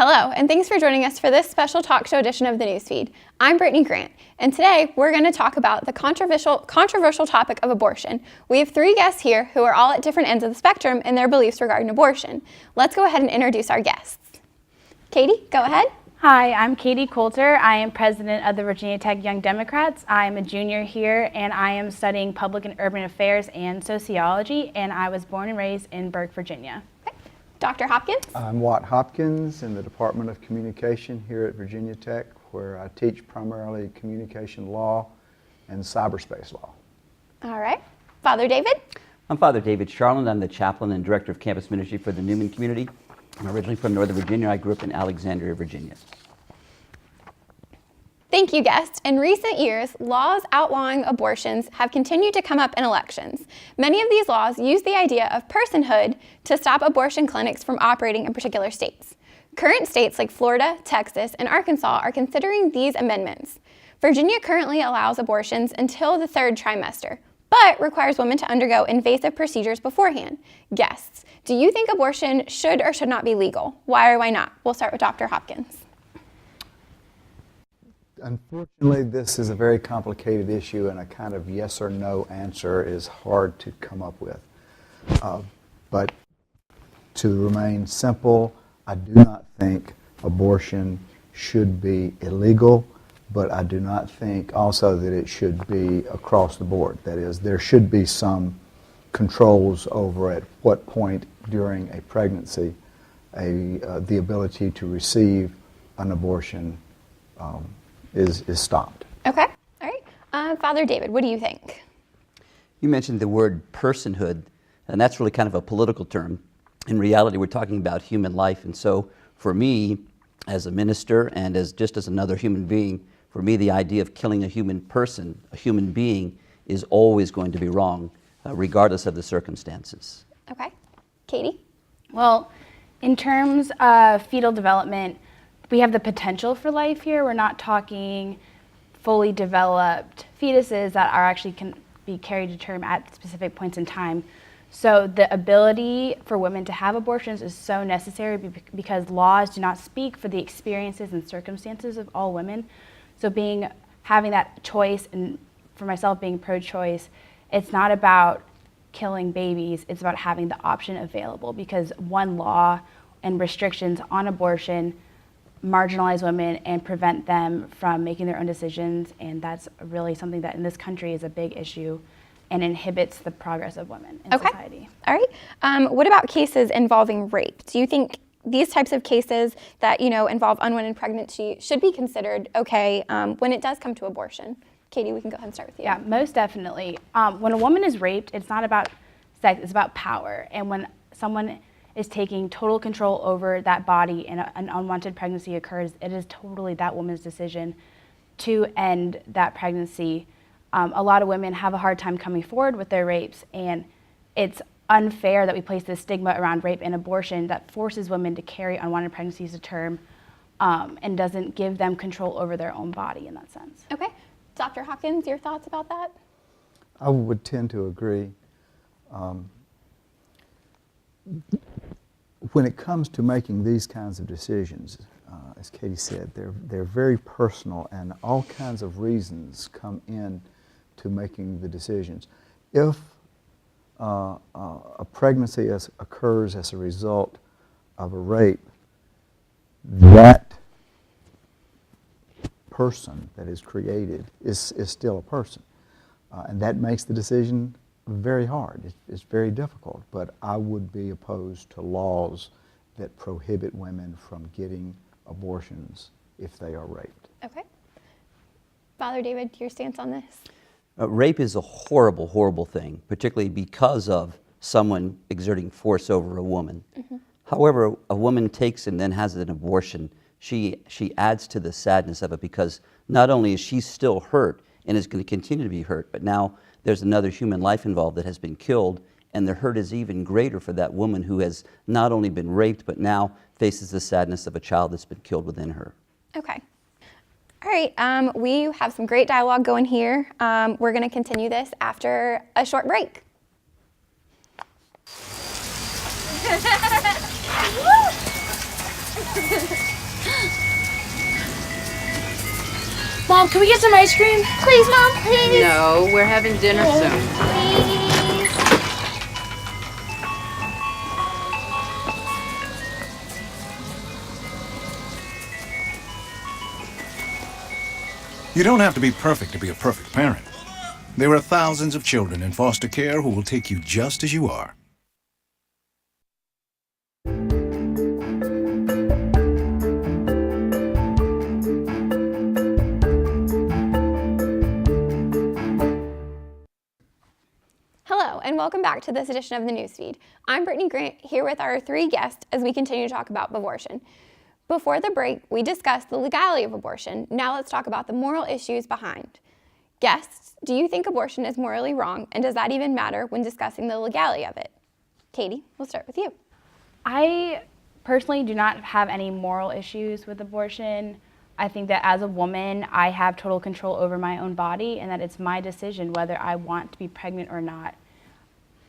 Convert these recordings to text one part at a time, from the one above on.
Hello, and thanks for joining us for this special talk show edition of the Newsfeed. I'm Brittany Grant, and today we're going to talk about the controversial topic of abortion. We have three guests here who are all at different ends of the spectrum in their beliefs regarding abortion. Let's go ahead and introduce our guests. Katie, go ahead. Hi, I'm Katie Coulter. I am president of the Virginia Tech Young Democrats. I am a junior here, and I am studying public and urban affairs and sociology, and I was born and raised in Burke, Virginia. Dr. Hopkins? I'm Watt Hopkins in the Department of Communication here at Virginia Tech, where I teach primarily communication law and cyberspace law. All right. Father David? I'm Father David Charland. I'm the chaplain and director of campus ministry for the Newman community. I'm originally from Northern Virginia. I grew up in Alexandria, Virginia. Thank you, guests. In recent years, laws outlawing abortions have continued to come up in elections. Many of these laws use the idea of personhood to stop abortion clinics from operating in particular states. Current states like Florida, Texas, and Arkansas are considering these amendments. Virginia currently allows abortions until the third trimester, but requires women to undergo invasive procedures beforehand. Guests, do you think abortion should or should not be legal? Why or why not? We'll start with Dr. Hopkins. Unfortunately, this is a very complicated issue, and a kind of yes or no answer is hard to come up with. But to remain simple, I do not think abortion should be illegal, but I do not think also that it should be across the board. That is, there should be some controls over at what point during a pregnancy the ability to receive an abortion is stopped. Okay, all right. Father David, what do you think? You mentioned the word personhood, and that's really kind of a political term. In reality, we're talking about human life, and so for me, as a minister and as another human being, for me the idea of killing a human person, a human being, is always going to be wrong, regardless of the circumstances. Okay. Katie? Well, in terms of fetal development, we have the potential for life here. We're not talking fully developed fetuses that are actually can be carried to term at specific points in time. So the ability for women to have abortions is so necessary because laws do not speak for the experiences and circumstances of all women. So having that choice, and for myself being pro-choice, it's not about killing babies, it's about having the option available, because one law and restrictions on abortion marginalize women and prevent them from making their own decisions, and that's really something that in this country is a big issue and inhibits the progress of women in society. All right. What about cases involving rape? Do you think these types of cases that involve unwanted pregnancy should be considered okay when it does come to abortion? Katie, we can go ahead and start with you. Yeah, most definitely. When a woman is raped, it's not about sex, it's about power. And when someone is taking total control over that body and an unwanted pregnancy occurs, it is totally that woman's decision to end that pregnancy. A lot of women have a hard time coming forward with their rapes, and it's unfair that we place this stigma around rape and abortion that forces women to carry unwanted pregnancies to term and doesn't give them control over their own body in that sense. Okay. Dr. Hopkins, your thoughts about that? I would tend to agree. When it comes to making these kinds of decisions, as Katie said, they're very personal, and all kinds of reasons come in to making the decisions. If a pregnancy occurs as a result of a rape, that person that is created is still a person, and that makes the decision very hard. It's very difficult, but I would be opposed to laws that prohibit women from getting abortions if they are raped. Okay. Father David, your stance on this? Rape is a horrible, horrible thing, particularly because of someone exerting force over a woman. Mm-hmm. However, a woman takes and then has an abortion, she adds to the sadness of it, because not only is she still hurt and is going to continue to be hurt, but now there's another human life involved that has been killed, and the hurt is even greater for that woman who has not only been raped, but now faces the sadness of a child that's been killed within her. Okay. All right, we have some great dialogue going here. We're going to continue this after a short break. Mom, can we get some ice cream? Please, Mom, please. No, we're having dinner soon. Please. You don't have to be perfect to be a perfect parent. There are thousands of children in foster care who will take you just as you are. Hello, and welcome back to this edition of the Newsfeed. I'm Brittany Grant, here with our three guests as we continue to talk about abortion. Before the break, we discussed the legality of abortion. Now let's talk about the moral issues behind. Guests, do you think abortion is morally wrong, and does that even matter when discussing the legality of it? Katie, we'll start with you. I personally do not have any moral issues with abortion. I think that as a woman, I have total control over my own body and that it's my decision whether I want to be pregnant or not.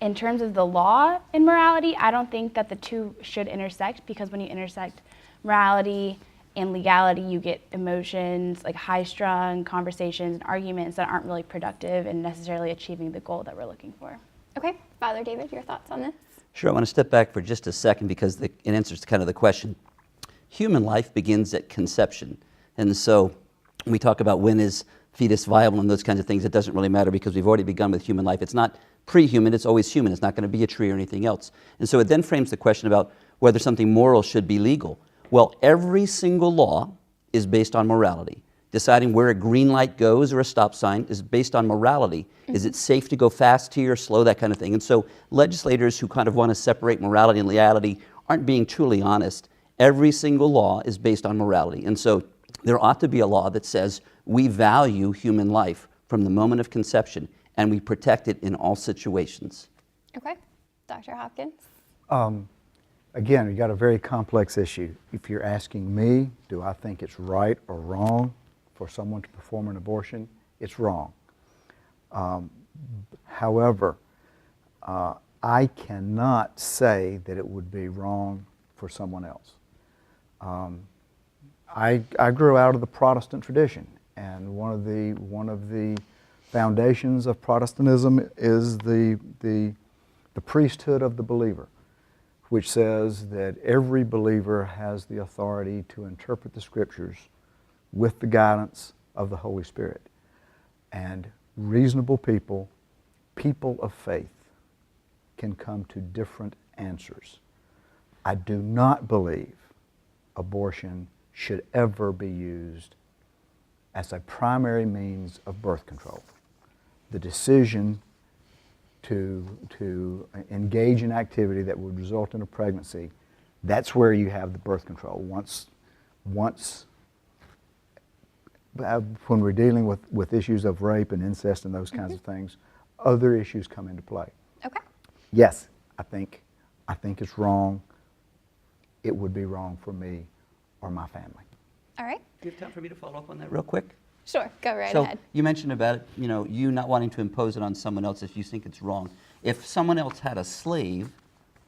In terms of the law and morality, I don't think that the two should intersect, because when you intersect morality and legality, you get emotions, like high-strung conversations and arguments that aren't really productive and necessarily achieving the goal that we're looking for. Okay, Father David, your thoughts on this? Sure, I want to step back for just a second because it answers kind of the question. Human life begins at conception. And so we talk about when is fetus viable and those kinds of things. It doesn't really matter because we've already begun with human life. It's not pre-human, it's always human. It's not going to be a tree or anything else. And so it then frames the question about whether something moral should be legal. Well, every single law is based on morality. Deciding where a green light goes or a stop sign is based on morality. Mm-hmm. Is it safe to go fast here or slow, that kind of thing. And so legislators who kind of want to separate morality and legality aren't being truly honest. Every single law is based on morality. And so there ought to be a law that says we value human life from the moment of conception and we protect it in all situations. Okay, Dr. Hopkins? Again, you got a very complex issue. If you're asking me, do I think it's right or wrong for someone to perform an abortion? It's wrong. However, I cannot say that it would be wrong for someone else. I grew out of the Protestant tradition, and one of the foundations of Protestantism is the priesthood of the believer, which says that every believer has the authority to interpret the Scriptures with the guidance of the Holy Spirit. And reasonable people, people of faith, can come to different answers. I do not believe abortion should ever be used as a primary means of birth control. The decision to engage in activity that would result in a pregnancy, that's where you have the birth control. When we're dealing with issues of rape and incest and those kinds of things, other issues come into play. Okay. Yes, I think it's wrong. It would be wrong for me or my family. All right. Do you have time for me to follow up on that real quick? Sure, go right So ahead. you mentioned about it, you not wanting to impose it on someone else if you think it's wrong. If someone else had a slave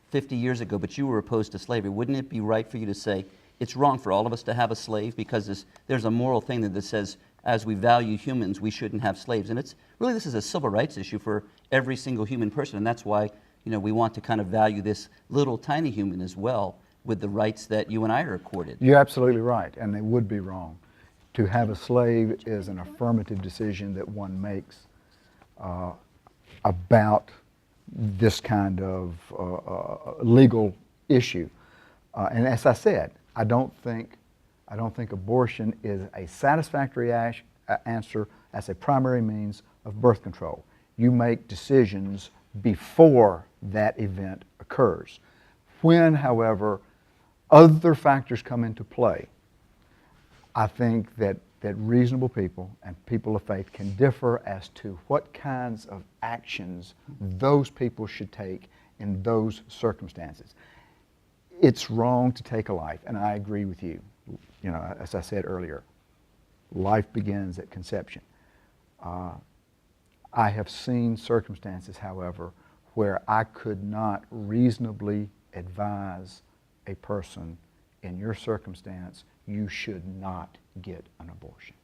50 years ago, but you were opposed to slavery, wouldn't it be right for you to say it's wrong for all of us to have a slave because there's a moral thing that says as we value humans, we shouldn't have slaves. And this is a civil rights issue for every single human person, and that's why we want to kind of value this little tiny human as well with the rights that you and I are accorded. You're absolutely right, and it would be wrong. To have a slave is an affirmative decision that one makes about this kind of legal issue. And as I said, I don't think abortion is a satisfactory answer as a primary means of birth control. You make decisions before that event occurs. When, however, other factors come into play, I think that reasonable people and people of faith can differ as to what kinds of actions those people should take in those circumstances. It's wrong to take a life, and I agree with you. As I said earlier, life begins at conception. I have seen circumstances, however, where I could not reasonably advise a person in your circumstance, you should not get an abortion.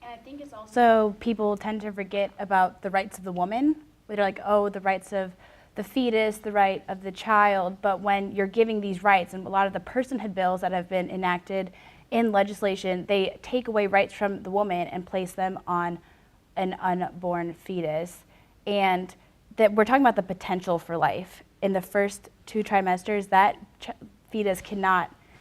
And I think it's also people tend to forget about the rights of the woman. They're like, oh, the rights of the fetus, the right of the child. But when you're giving these rights, and a lot of the personhood bills that have been enacted in legislation, they take away rights from the woman and place them on an unborn fetus. And that we're talking about the potential for life. In the first 2 trimesters, that fetus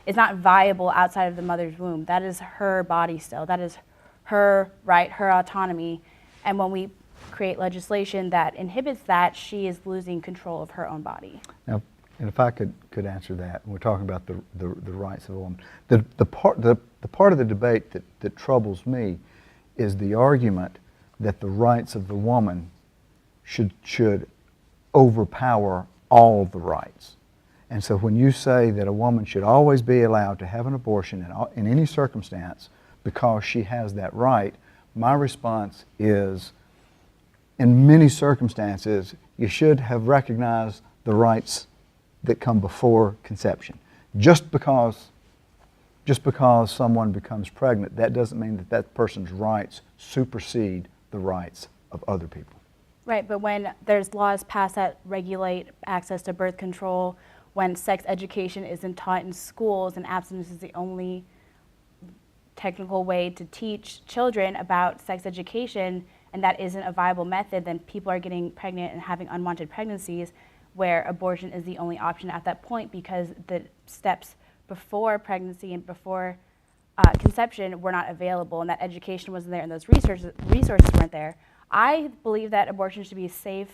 is not viable outside of the mother's womb. That is her body still. That is her right, her autonomy. And when we create legislation that inhibits that, she is losing control of her own body. Now, and if I could answer that, we're talking about the rights of a woman. The part of the debate that troubles me is the argument that the rights of the woman should overpower all the rights. And so when you say that a woman should always be allowed to have an abortion in any circumstance because she has that right, my response is, in many circumstances, you should have recognized the rights that come before conception. Just because someone becomes pregnant, that doesn't mean that that person's rights supersede the rights of other people. Right, but when there's laws passed that regulate access to birth control, when sex education isn't taught in schools and abstinence is the only technical way to teach children about sex education, and that isn't a viable method, then people are getting pregnant and having unwanted pregnancies, where abortion is the only option at that point because the steps before pregnancy and before conception were not available, and that education wasn't there and those resources weren't there. I believe that abortion should be safe,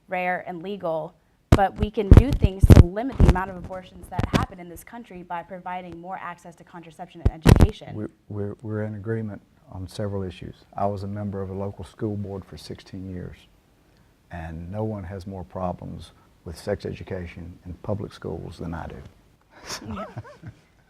rare, and legal, but we can do things to limit the amount of abortions that happen in this country by providing more access to contraception and education. We're in agreement on several issues. I was a member of a local school board for 16 years, and no one has more problems with sex education in public schools than I do.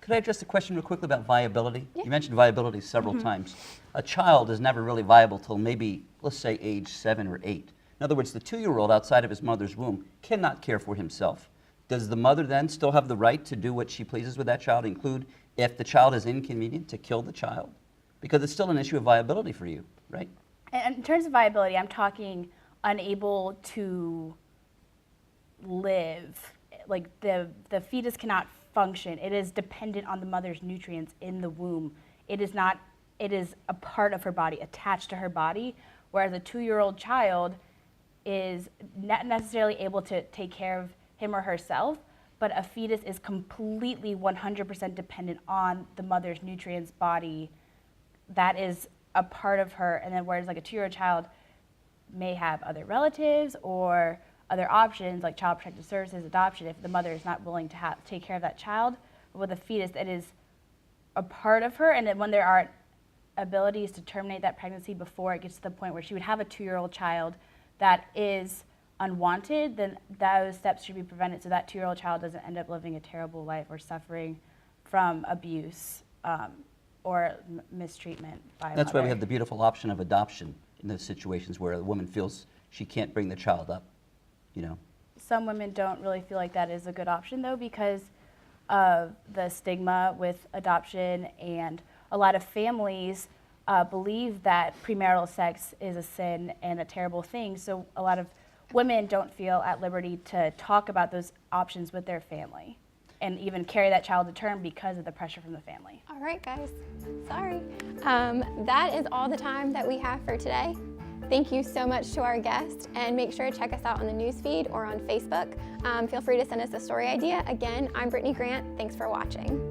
Could I address the question real quickly about viability? Yeah. You mentioned viability several times. A child is never really viable till maybe, let's say, age 7 or 8. In other words, the 2-year-old outside of his mother's womb cannot care for himself. Does the mother then still have the right to do what she pleases with that child, include if the child is inconvenient, to kill the child? Because it's still an issue of viability for you, right? And in terms of viability, I'm talking unable to live. Like the fetus cannot function. It is dependent on the mother's nutrients in the womb. It is a part of her body, attached to her body, whereas a 2-year-old child is not necessarily able to take care of him or herself, but a fetus is completely 100% dependent on the mother's nutrients body. That is a part of her, and then whereas like a 2-year-old child may have other relatives or other options like child protective services, adoption, if the mother is not willing to take care of that child. But with a fetus, that is a part of her, and then when there are abilities to terminate that pregnancy before it gets to the point where she would have a 2-year-old child that is unwanted, then those steps should be prevented so that 2-year-old child doesn't end up living a terrible life or suffering from abuse or mistreatment by a That's mother. why we have the beautiful option of adoption in those situations where a woman feels she can't bring the child up, you know. Some women don't really feel like that is a good option though, because of the stigma with adoption, and a lot of families believe that premarital sex is a sin and a terrible thing, so a lot of women don't feel at liberty to talk about those options with their family and even carry that child to term because of the pressure from the family. All right, guys, sorry. That is all the time that we have for today. Thank you so much to our guest, and make sure to check us out on the newsfeed or on Facebook. Feel free to send us a story idea. Again, I'm Brittany Grant. Thanks for watching.